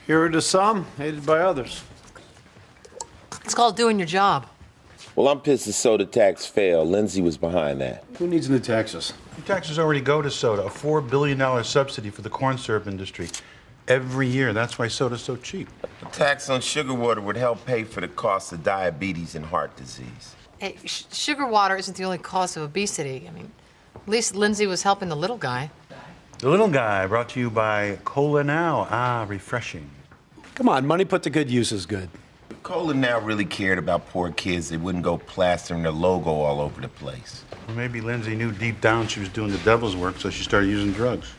Hero to some, hated by others. It's called doing your job. Well, I'm pissed the soda tax failed. Lindsay was behind that. Who needs new taxes? The taxes already go to soda, a $4 billion subsidy for the corn syrup industry every year. That's why soda's so cheap. A tax on sugar water would help pay for the cost of diabetes and heart disease. Hey, sugar water isn't the only cause of obesity. I mean, at least Lindsay was helping the little guy. The Little Guy, brought to you by Cola Now. Ah, refreshing. Come on, money put to good use is good. If Cola Now really cared about poor kids, they wouldn't go plastering their logo all over the place. Well, maybe Lindsay knew deep down she was doing the devil's work, so she started using drugs.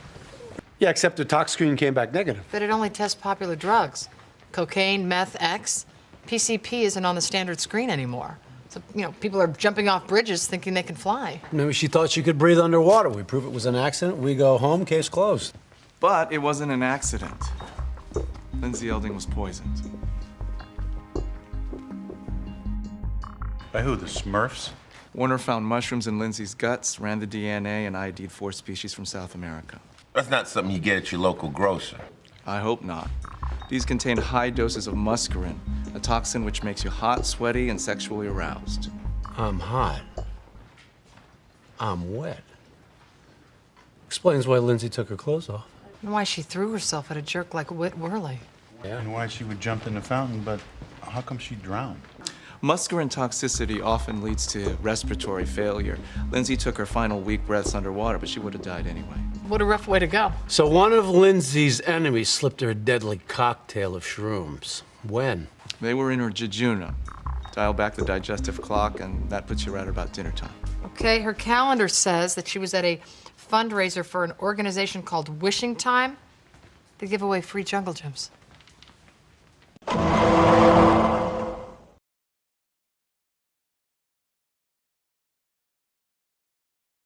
Yeah, except the tox screen came back negative. But it only tests popular drugs. Cocaine, meth, X. PCP isn't on the standard screen anymore. So, people are jumping off bridges thinking they can fly. Maybe she thought she could breathe underwater. We prove it was an accident. We go home, case closed. But it wasn't an accident. Lindsay Elding was poisoned. By who, the Smurfs? Warner found mushrooms in Lindsay's guts, ran the DNA, and ID'd 4 species from South America. That's not something you get at your local grocer. I hope not. These contain high doses of muscarine, a toxin which makes you hot, sweaty, and sexually aroused. I'm hot. I'm wet. Explains why Lindsay took her clothes off. And why she threw herself at a jerk like Whit Worley. And why she would jump in the fountain, but how come she drowned? Muscarine toxicity often leads to respiratory failure. Lindsay took her final weak breaths underwater, but she would have died anyway. What a rough way to go. So one of Lindsay's enemies slipped her a deadly cocktail of shrooms. When? They were in her jejunum. Dial back the digestive clock, and that puts you right about dinner time. Okay, her calendar says that she was at a fundraiser for an organization called Wishing Time. They give away free jungle gyms.